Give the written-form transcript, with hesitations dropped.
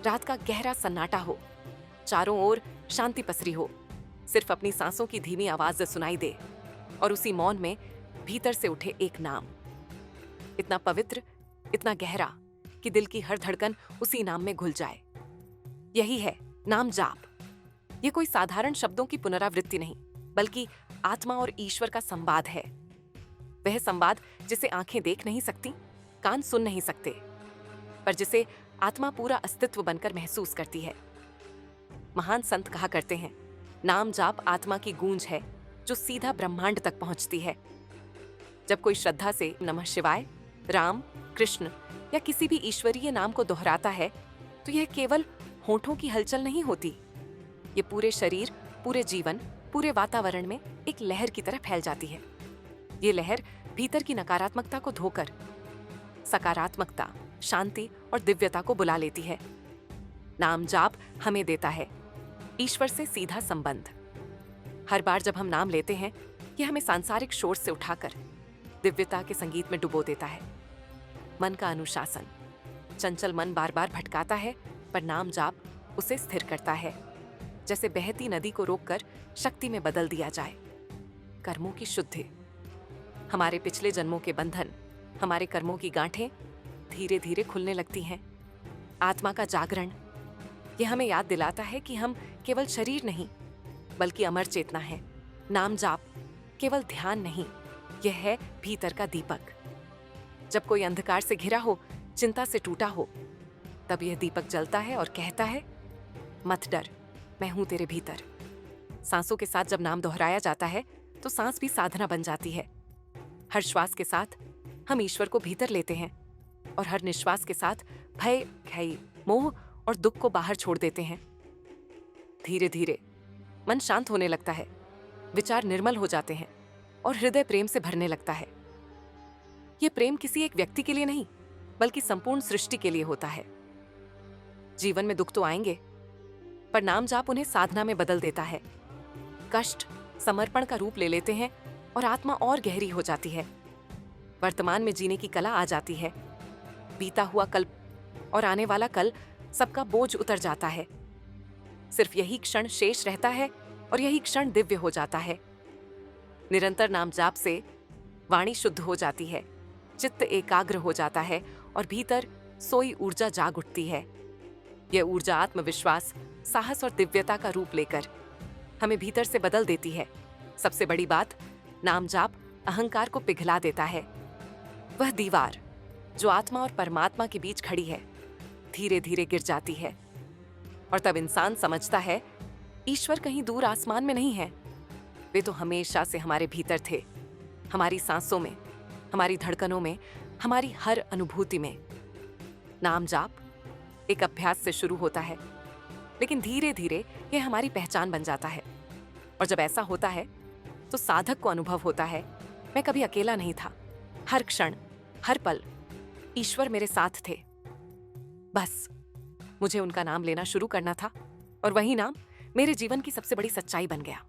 रात का गहरा सन्नाटा हो, चारों ओर शांति पसरी हो, सिर्फ अपनी सांसों की धीमी आवाज सुनाई दे और उसी मौन में भीतर से उठे एक नाम, इतना पवित्र, इतना गहरा कि दिल की हर धड़कन उसी नाम में घुल जाए। यही है नाम जाप। ये कोई साधारण शब्दों की पुनरावृत्ति नहीं, बल्कि आत्मा और ईश्वर का संवाद है। वह संवाद जिसे आंखें देख नहीं सकती, कान सुन नहीं सकते, पर जिसे आत्मा पूरा अस्तित्व बनकर महसूस करती है। महान संत कहा करते हैं, नाम जाप आत्मा की गूंज है जो सीधा ब्रह्मांड तक पहुंचती है। जब कोई श्रद्धा से नमः शिवाय, राम, कृष्ण या किसी भी ईश्वरीय नाम को दोहराता है, तो यह केवल होठों की हलचल नहीं होती। ये पूरे शरीर, पूरे जीवन, पूरे वातावरण में एक लहर की तरह फैल जाती है। ये लहर भीतर की नकारात्मकता को धोकर सकारात्मकता, शांति और दिव्यता को बुला लेती है। नाम जाप हमें देता है ईश्वर से सीधा संबंध। हर बार जब हम नाम लेते हैं, यह हमें सांसारिक शोर से उठाकर दिव्यता के संगीत में डुबो देता है। मन का अनुशासन। चंचल मन बार बार भटकाता है, पर नाम जाप उसे स्थिर करता है, जैसे बहती नदी को रोककर शक्ति में बदल दिया जाए। कर्मों की शुद्धि। हमारे पिछले जन्मों के बंधन, हमारे कर्मों की गांठें धीरे धीरे खुलने लगती हैं। आत्मा का जागरण। यह हमें याद दिलाता है कि हम केवल शरीर नहीं, बल्कि अमर चेतना है। नाम जाप केवल ध्यान नहीं, यह है भीतर का दीपक। जब कोई अंधकार से घिरा हो, चिंता से टूटा हो, तब यह दीपक जलता है और कहता है, मत डर, मैं हूं तेरे भीतर। सांसों के साथ जब नाम दोहराया जाता है, तो सांस भी साधना बन जाती है। हर श्वास के साथ हम ईश्वर को भीतर लेते हैं और हर निश्वास के साथ भय, घाई, मोह और दुख को बाहर छोड़ देते हैं। धीरे धीरे मन शांत होने लगता है, विचार निर्मल हो जाते हैं और हृदय प्रेम से भरने लगता है। यह प्रेम किसी एक व्यक्ति के लिए नहीं, बल्कि संपूर्ण सृष्टि के लिए होता है। जीवन में दुख तो आएंगे, पर नाम जाप उन्हें साधना में बदल देता है। कष्ट समर्पण का रूप ले लेते हैं और आत्मा और गहरी हो जाती है। वर्तमान में जीने की कला आ जाती है। बीता हुआ कल और आने वाला कल, सबका बोझ उतर जाता है। सिर्फ यही क्षण शेष रहता है और यही क्षण दिव्य हो जाता है। निरंतर नाम जाप से वाणी शुद्ध हो जाती है, चित्त एकाग्र हो जाता है और भीतर सोई ऊर्जा जाग उठती है। यह ऊर्जा आत्मविश्वास, साहस और दिव्यता का रूप लेकर हमें भीतर से बदल देती है। सबसे बड़ी बात, नाम जाप अहंकार को पिघला देता है। वह दीवार जो आत्मा और परमात्मा के बीच खड़ी है, धीरे धीरे गिर जाती है और तब इंसान समझता है, ईश्वर कहीं दूर आसमान में नहीं है। वे तो हमेशा से हमारे भीतर थे, हमारी सांसों में, हमारी धड़कनों में, हमारी हर अनुभूति में। नाम जाप एक अभ्यास से शुरू होता है, लेकिन धीरे धीरे यह हमारी पहचान बन जाता है। और जब ऐसा होता है, तो साधक को अनुभव होता है, मैं कभी अकेला नहीं था। हर क्षण, हर पल ईश्वर मेरे साथ थे। बस मुझे उनका नाम लेना शुरू करना था और वही नाम मेरे जीवन की सबसे बड़ी सच्चाई बन गया।